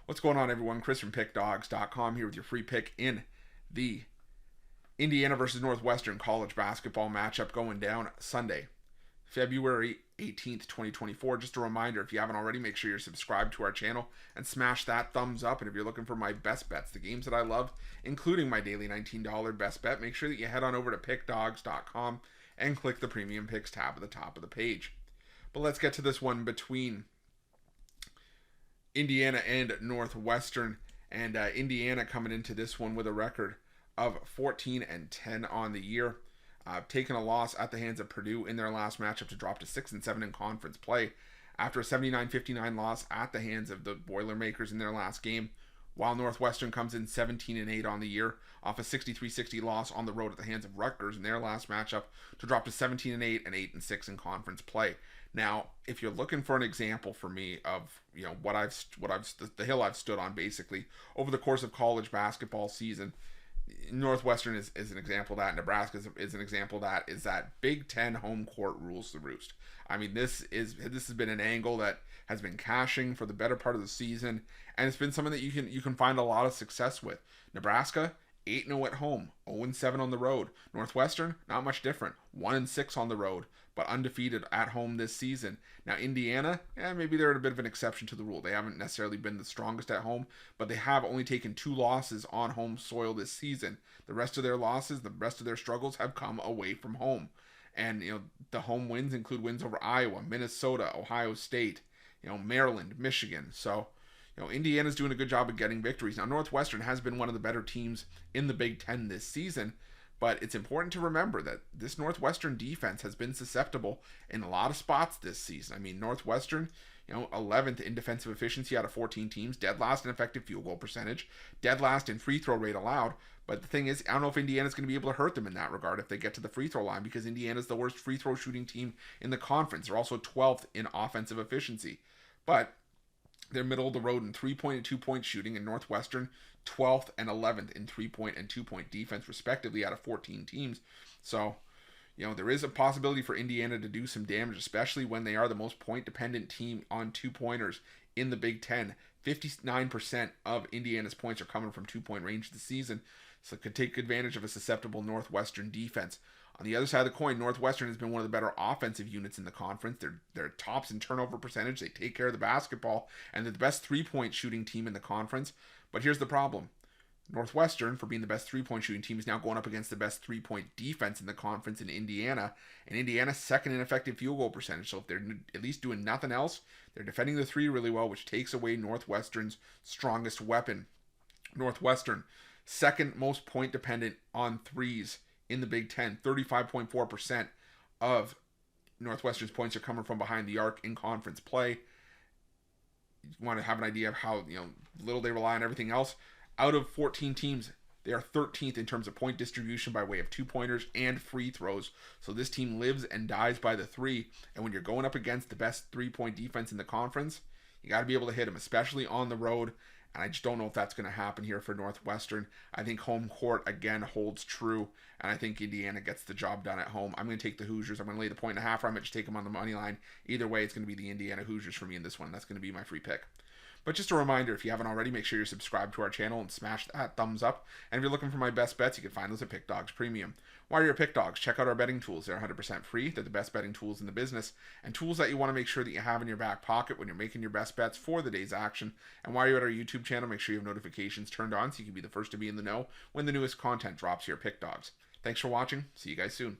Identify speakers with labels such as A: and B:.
A: What's going on, everyone? Chris from Pickdawgz.com here with your free pick in the Indiana versus Northwestern college basketball matchup going down Sunday, February 18th, 2024. Just a reminder, if you haven't already, make sure you're subscribed to our channel and smash that thumbs up. And if you're looking for my best bets, the games that I love, including my daily $19 best bet, make sure that you head on over to Pickdawgz.com and click the Premium Picks tab at the top of the page. But let's get to this one between Indiana and Northwestern, and Indiana coming into this one with a record of 14-10 on the year, taking a loss at the hands of Purdue in their last matchup to drop to 6-7 in conference play after a 79-59 loss at the hands of the Boilermakers in their last game, while Northwestern comes in 17-8 on the year off a 63-60 loss on the road at the hands of Rutgers in their last matchup to drop to 17-8 and 8-6 in conference play. Now, if you're looking for an example for me of the hill I've stood on basically over the course of college basketball season, Northwestern is an example of that. Nebraska is an example of that. Is that Big Ten home court rules the roost? I mean, this has been an angle that has been cashing for the better part of the season, and it's been something that you can find a lot of success with. Nebraska 8-0 at home, 0-7 on the road. Northwestern, not much different, 1-6 on the road, but undefeated at home this season. Now Indiana, maybe they're a bit of an exception to the rule. They haven't necessarily been the strongest at home, but they have only taken 2 losses on home soil this season. The rest of their losses, the rest of their struggles have come away from home. And the home wins include wins over Iowa, Minnesota, Ohio State, Maryland, Michigan. So Indiana's doing a good job of getting victories. Now, Northwestern has been one of the better teams in the Big Ten this season, but it's important to remember that this Northwestern defense has been susceptible in a lot of spots this season. I mean, Northwestern, 11th in defensive efficiency out of 14 teams, dead last in effective field goal percentage, dead last in free throw rate allowed. But the thing is, I don't know if Indiana's going to be able to hurt them in that regard if they get to the free throw line, because Indiana's the worst free throw shooting team in the conference. They're also 12th in offensive efficiency. But they're middle of the road in 3-point and 2-point shooting, and Northwestern 12th and 11th in 3-point and 2-point defense, respectively, out of 14 teams. So, there is a possibility for Indiana to do some damage, especially when they are the most point-dependent team on 2-pointers in the Big Ten. 59% of Indiana's points are coming from 2-point range this season, so it could take advantage of a susceptible Northwestern defense. On the other side of the coin, Northwestern has been one of the better offensive units in the conference. They're tops in turnover percentage. They take care of the basketball, and they're the best 3-point shooting team in the conference. But here's the problem. Northwestern, for being the best 3-point shooting team, is now going up against the best 3-point defense in the conference in Indiana. And Indiana's second in effective field goal percentage. So if they're at least doing nothing else, they're defending the 3 really well, which takes away Northwestern's strongest weapon. Northwestern, second most point dependent on 3s in the Big Ten. 35.4% of Northwestern's points are coming from behind the arc in conference play. You want to have an idea of how little they rely on everything else. Out of 14 teams, they are 13th in terms of point distribution by way of 2-pointers and free throws. So this team lives and dies by the 3. And when you're going up against the best 3-point defense in the conference, you got to be able to hit them, especially on the road. And I just don't know if that's going to happen here for Northwestern. I think home court, again, holds true. And I think Indiana gets the job done at home. I'm going to take the Hoosiers. I'm going to lay the 1.5, or I might just take them on the money line. Either way, it's going to be the Indiana Hoosiers for me in this one. That's going to be my free pick. But just a reminder, if you haven't already, make sure you're subscribed to our channel and smash that thumbs up. And if you're looking for my best bets, you can find those at Pickdawgz Premium. While you're at Pickdawgz, check out our betting tools. They're 100% free. They're the best betting tools in the business, and tools that you want to make sure that you have in your back pocket when you're making your best bets for the day's action. And while you're at our YouTube channel, make sure you have notifications turned on so you can be the first to be in the know when the newest content drops here at Pickdawgz. Thanks for watching. See you guys soon.